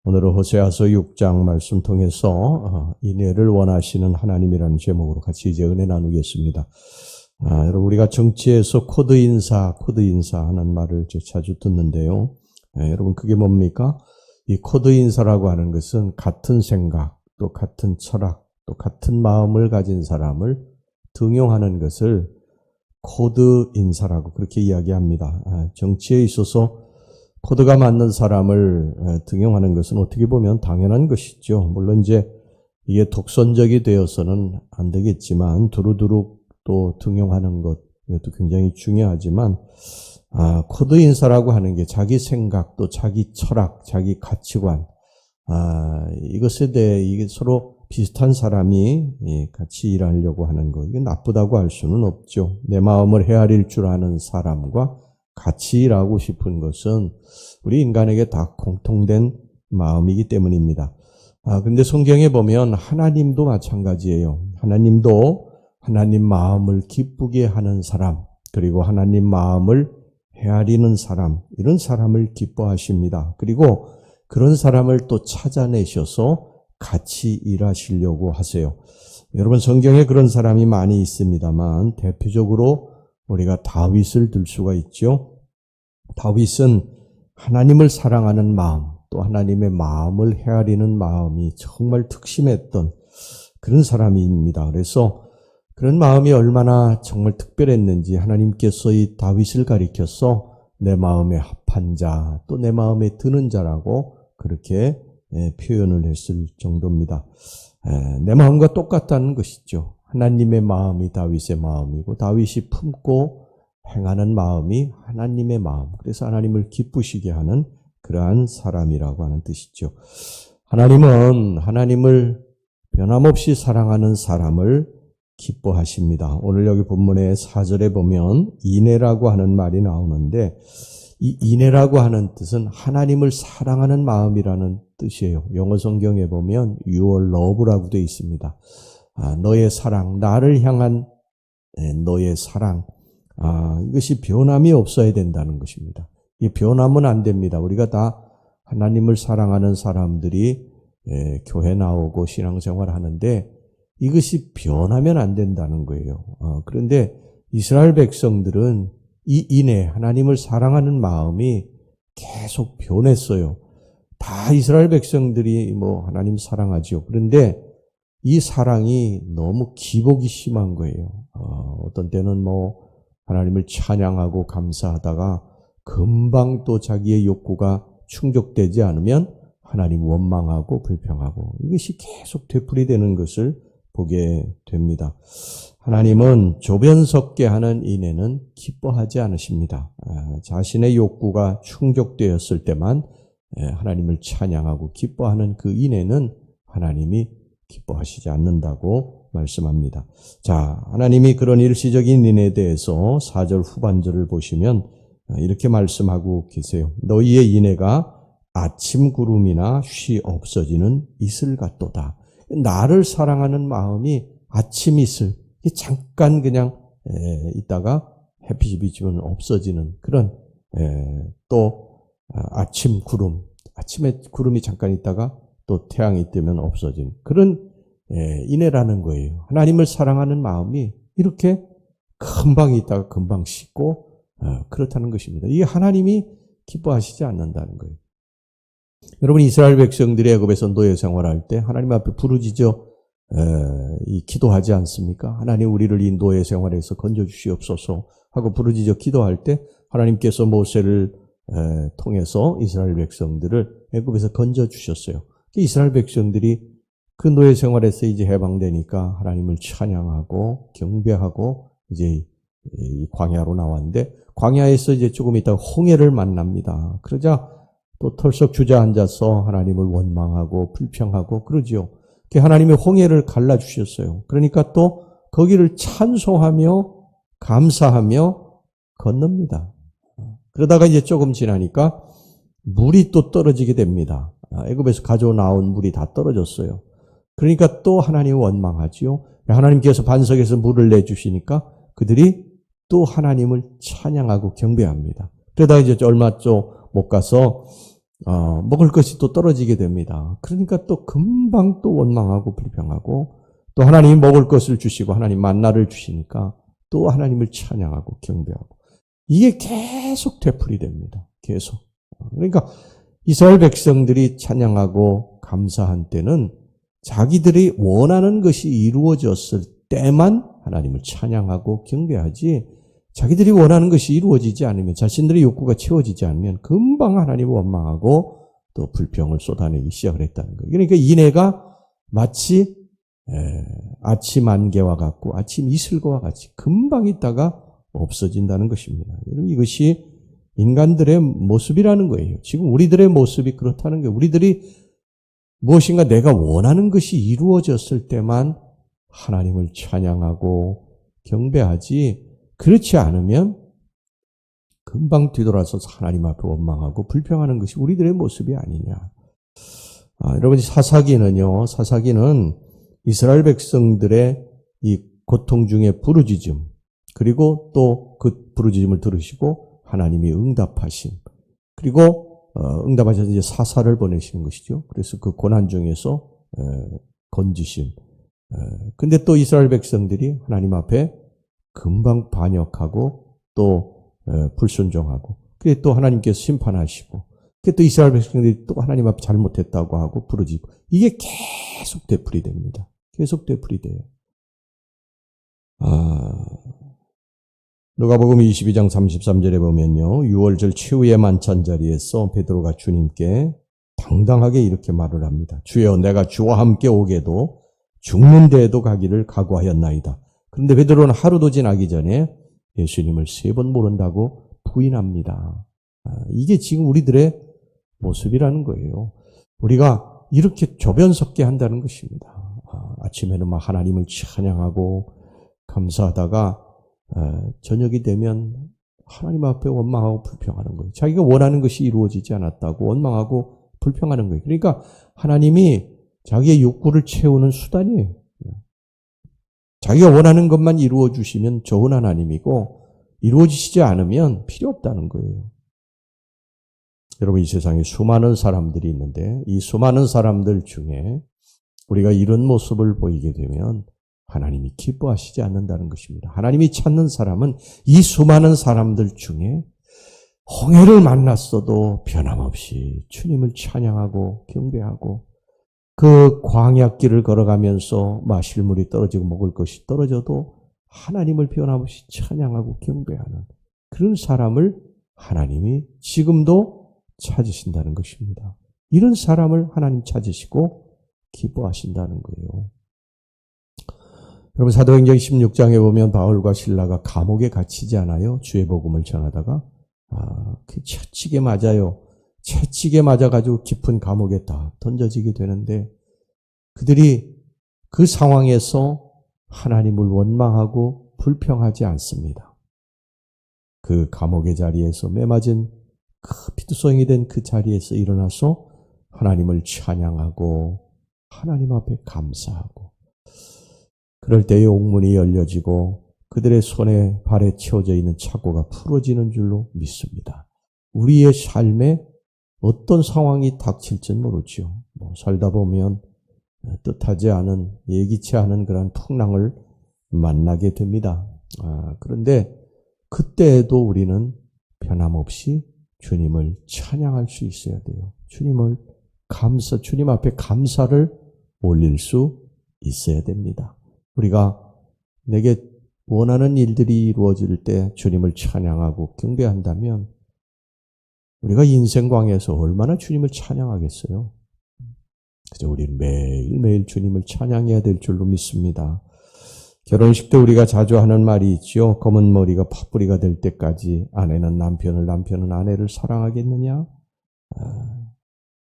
오늘은 호세아서 6장 말씀 통해서 인애를 원하시는 하나님이라는 제목으로 같이 이제 은혜 나누겠습니다. 여러분 우리가 정치에서 코드 인사 하는 말을 자주 듣는데요. 여러분 그게 뭡니까? 이 코드 인사라고 하는 것은 같은 생각, 또 같은 철학, 또 같은 마음을 가진 사람을 등용하는 것을 코드 인사라고 그렇게 이야기합니다. 정치에 있어서 코드가 맞는 사람을 등용하는 것은 어떻게 보면 당연한 것이죠. 물론 이제 이게 독선적이 되어서는 안 되겠지만 두루두루 또 등용하는 것 이것도 굉장히 중요하지만 코드 인사라고 하는 게 자기 생각 또 자기 철학, 자기 가치관 이것에 대해 이게 서로 비슷한 사람이 같이 일하려고 하는 거 이게 나쁘다고 할 수는 없죠. 내 마음을 헤아릴 줄 아는 사람과 같이 일하고 싶은 것은 우리 인간에게 다 공통된 마음이기 때문입니다. 그런데 성경에 보면 하나님도 마찬가지예요. 하나님도 하나님 마음을 기쁘게 하는 사람, 그리고 하나님 마음을 헤아리는 사람, 이런 사람을 기뻐하십니다. 그리고 그런 사람을 또 찾아내셔서 같이 일하시려고 하세요. 여러분 성경에 그런 사람이 많이 있습니다만 대표적으로 우리가 다윗을 들 수가 있죠. 다윗은 하나님을 사랑하는 마음, 또 하나님의 마음을 헤아리는 마음이 정말 특심했던 그런 사람입니다. 그래서 그런 마음이 얼마나 정말 특별했는지 하나님께서 이 다윗을 가리켜서 내 마음에 합한 자, 또 내 마음에 드는 자라고 그렇게 표현을 했을 정도입니다. 내 마음과 똑같다는 것이죠. 하나님의 마음이 다윗의 마음이고 다윗이 품고 행하는 마음이 하나님의 마음. 그래서 하나님을 기쁘시게 하는 그러한 사람이라고 하는 뜻이죠. 하나님은 하나님을 변함없이 사랑하는 사람을 기뻐하십니다. 오늘 여기 본문의 4절에 보면 인애라고 하는 말이 나오는데 이 인애라고 하는 뜻은 하나님을 사랑하는 마음이라는 뜻이에요. 영어 성경에 보면 your love라고 되어 있습니다. 너의 사랑, 나를 향한 너의 사랑, 이것이 변함이 없어야 된다는 것입니다. 이 변함은 안 됩니다. 우리가 다 하나님을 사랑하는 사람들이 교회 나오고 신앙생활 하는데 이것이 변하면 안 된다는 거예요. 그런데 이스라엘 백성들은 이 인애, 하나님을 사랑하는 마음이 계속 변했어요. 다 이스라엘 백성들이 하나님 사랑하죠. 그런데 이 사랑이 너무 기복이 심한 거예요. 어떤 때는 하나님을 찬양하고 감사하다가 금방 또 자기의 욕구가 충족되지 않으면 하나님 원망하고 불평하고 이것이 계속 되풀이되는 것을 보게 됩니다. 하나님은 조변석게 하는 인애는 기뻐하지 않으십니다. 자신의 욕구가 충족되었을 때만 하나님을 찬양하고 기뻐하는 그 인애는 하나님이 기뻐하시지 않는다고 말씀합니다. 자, 하나님이 그런 일시적인 인애에 대해서 4절 후반절을 보시면 이렇게 말씀하고 계세요. 너희의 인애가 아침 구름이나 쉬 없어지는 이슬 같도다. 나를 사랑하는 마음이 아침 이슬, 잠깐 그냥 있다가 햇빛이 비치면 없어지는 그런 또 아침 구름, 아침에 구름이 잠깐 있다가 또 태양이 뜨면 없어진 그런 인애라는 거예요. 하나님을 사랑하는 마음이 이렇게 금방 있다가 금방 식고 그렇다는 것입니다. 이게 하나님이 기뻐하시지 않는다는 거예요. 여러분 이스라엘 백성들이 애굽에서 노예 생활할 때 하나님 앞에 부르짖어 기도하지 않습니까? 하나님 우리를 이 노예 생활에서 건져주시옵소서 하고 부르짖어 기도할 때 하나님께서 모세를 통해서 이스라엘 백성들을 애굽에서 건져주셨어요. 이스라엘 백성들이 그 노예 생활에서 이제 해방되니까 하나님을 찬양하고 경배하고 이제 이 광야로 나왔는데 광야에서 이제 조금 있다가 홍해를 만납니다. 그러자 또 털썩 주저앉아서 하나님을 원망하고 불평하고 그러지요. 하나님이 홍해를 갈라주셨어요. 그러니까 또 거기를 찬송하며 감사하며 건넙니다. 그러다가 이제 조금 지나니까 물이 또 떨어지게 됩니다. 애굽에서 가져 나온 물이 다 떨어졌어요. 그러니까 또 하나님 원망하지요. 하나님께서 반석에서 물을 내주시니까 그들이 또 하나님을 찬양하고 경배합니다. 그러다 이제 얼마 좀 못 가서 먹을 것이 또 떨어지게 됩니다. 그러니까 또 금방 또 원망하고 불평하고 또 하나님이 먹을 것을 주시고 하나님 만나를 주시니까 또 하나님을 찬양하고 경배하고 이게 계속 되풀이 됩니다. 계속. 그러니까 이스라엘 백성들이 찬양하고 감사한 때는 자기들이 원하는 것이 이루어졌을 때만 하나님을 찬양하고 경배하지 자기들이 원하는 것이 이루어지지 않으면 자신들의 욕구가 채워지지 않으면 금방 하나님을 원망하고 또 불평을 쏟아내기 시작을 했다는 거예요. 그러니까 인애가 마치 아침 안개와 같고 아침 이슬과 같이 금방 있다가 없어진다는 것입니다. 여러분 이것이 인간들의 모습이라는 거예요. 지금 우리들의 모습이 그렇다는 거예요. 우리들이 무엇인가 내가 원하는 것이 이루어졌을 때만 하나님을 찬양하고 경배하지 그렇지 않으면 금방 뒤돌아서서 하나님 앞에 원망하고 불평하는 것이 우리들의 모습이 아니냐. 여러분 사사기는 이스라엘 백성들의 이 고통 중에 부르짖음 그리고 또 그 부르짖음을 들으시고 하나님이 응답하심 그리고 응답하셔서 이제 사사를 보내시는 것이죠. 그래서 그 고난 중에서 건지심. 근데 또 이스라엘 백성들이 하나님 앞에 금방 반역하고 또 불순종하고 그게 또 하나님께서 심판하시고 그게 또 이스라엘 백성들이 또 하나님 앞에 잘못했다고 하고 부르짖고 이게 계속 되풀이 됩니다. 계속 되풀이 돼요. 누가복음 22장 33절에 보면요. 유월절 최후의 만찬 자리에서 베드로가 주님께 당당하게 이렇게 말을 합니다. 주여 내가 주와 함께 오게도 죽는 데에도 가기를 각오하였나이다. 그런데 베드로는 하루도 지나기 전에 예수님을 3번 모른다고 부인합니다. 이게 지금 우리들의 모습이라는 거예요. 우리가 이렇게 조변 섞게 한다는 것입니다. 아침에는 막 하나님을 찬양하고 감사하다가 저녁이 되면 하나님 앞에 원망하고 불평하는 거예요. 자기가 원하는 것이 이루어지지 않았다고 원망하고 불평하는 거예요. 그러니까 하나님이 자기의 욕구를 채우는 수단이에요. 자기가 원하는 것만 이루어 주시면 좋은 하나님이고 이루어지지 않으면 필요 없다는 거예요. 여러분 이 세상에 수많은 사람들이 있는데 이 수많은 사람들 중에 우리가 이런 모습을 보이게 되면 하나님이 기뻐하시지 않는다는 것입니다. 하나님이 찾는 사람은 이 수많은 사람들 중에 홍해를 만났어도 변함없이 주님을 찬양하고 경배하고 그 광야길을 걸어가면서 마실 물이 떨어지고 먹을 것이 떨어져도 하나님을 변함없이 찬양하고 경배하는 그런 사람을 하나님이 지금도 찾으신다는 것입니다. 이런 사람을 하나님 찾으시고 기뻐하신다는 거예요. 여러분 사도행전 16장에 보면 바울과 실라가 감옥에 갇히지 않아요? 주의 복음을 전하다가 그 채찍에 맞아요. 채찍에 맞아가지고 깊은 감옥에 다 던져지게 되는데 그들이 그 상황에서 하나님을 원망하고 불평하지 않습니다. 그 감옥의 자리에서 매맞은 그 피투성이 된 그 자리에서 일어나서 하나님을 찬양하고 하나님 앞에 감사하고 그럴 때에 옥문이 열려지고 그들의 손에 발에 채워져 있는 착고가 풀어지는 줄로 믿습니다. 우리의 삶에 어떤 상황이 닥칠지는 모르죠. 살다 보면 뜻하지 않은 예기치 않은 그런 풍랑을 만나게 됩니다. 그런데 그때에도 우리는 변함없이 주님을 찬양할 수 있어야 돼요. 주님 앞에 감사를 올릴 수 있어야 됩니다. 우리가 내게 원하는 일들이 이루어질 때 주님을 찬양하고 경배한다면 우리가 인생광에서 얼마나 주님을 찬양하겠어요? 그저 우리는 매일매일 주님을 찬양해야 될 줄로 믿습니다. 결혼식 때 우리가 자주 하는 말이 있죠. 검은 머리가 팥뿌리가 될 때까지 아내는 남편을, 남편은 아내를 사랑하겠느냐?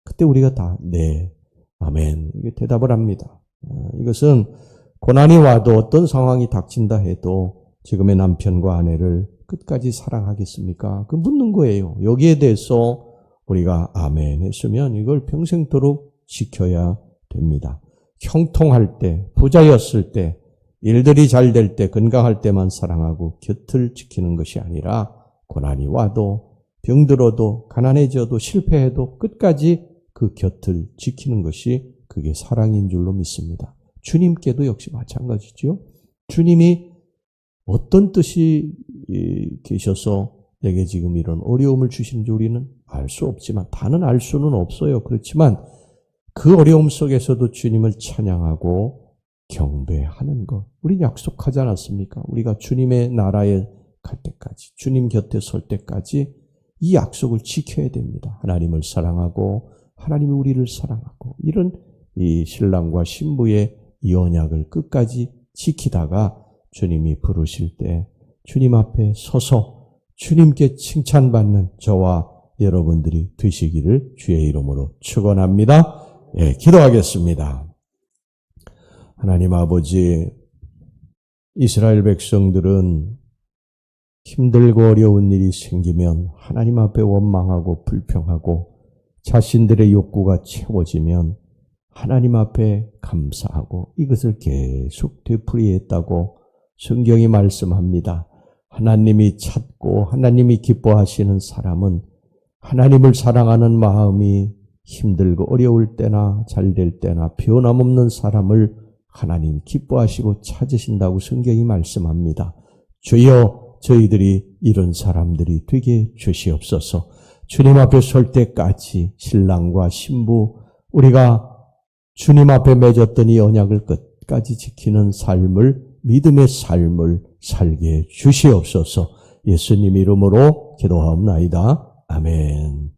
그때 우리가 다 네, 아멘 이게 대답을 합니다. 이것은 고난이 와도 어떤 상황이 닥친다 해도 지금의 남편과 아내를 끝까지 사랑하겠습니까? 그 묻는 거예요. 여기에 대해서 우리가 아멘 했으면 이걸 평생토록 지켜야 됩니다. 형통할 때, 부자였을 때, 일들이 잘 될 때, 건강할 때만 사랑하고 곁을 지키는 것이 아니라 고난이 와도 병들어도 가난해져도 실패해도 끝까지 그 곁을 지키는 것이 그게 사랑인 줄로 믿습니다. 주님께도 역시 마찬가지죠. 주님이 어떤 뜻이 계셔서 내게 지금 이런 어려움을 주시는지 우리는 알 수 없지만, 다는 알 수는 없어요. 그렇지만 그 어려움 속에서도 주님을 찬양하고 경배하는 것, 우리 약속하지 않았습니까? 우리가 주님의 나라에 갈 때까지, 주님 곁에 설 때까지 이 약속을 지켜야 됩니다. 하나님을 사랑하고 하나님이 우리를 사랑하고, 이런 이 신랑과 신부의 이 언약을 끝까지 지키다가 주님이 부르실 때 주님 앞에 서서 주님께 칭찬받는 저와 여러분들이 되시기를 주의 이름으로 축원합니다. 예, 기도하겠습니다. 하나님 아버지, 이스라엘 백성들은 힘들고 어려운 일이 생기면 하나님 앞에 원망하고 불평하고 자신들의 욕구가 채워지면 하나님 앞에 감사하고 이것을 계속 되풀이했다고 성경이 말씀합니다. 하나님이 찾고 하나님이 기뻐하시는 사람은 하나님을 사랑하는 마음이 힘들고 어려울 때나 잘될 때나 변함없는 사람을 하나님 기뻐하시고 찾으신다고 성경이 말씀합니다. 주여, 저희들이 이런 사람들이 되게 주시옵소서. 주님 앞에 설 때까지 신랑과 신부, 우리가 주님 앞에 맺었던 이 언약을 끝까지 지키는 삶을, 믿음의 삶을 살게 주시옵소서. 예수님 이름으로 기도하옵나이다. 아멘.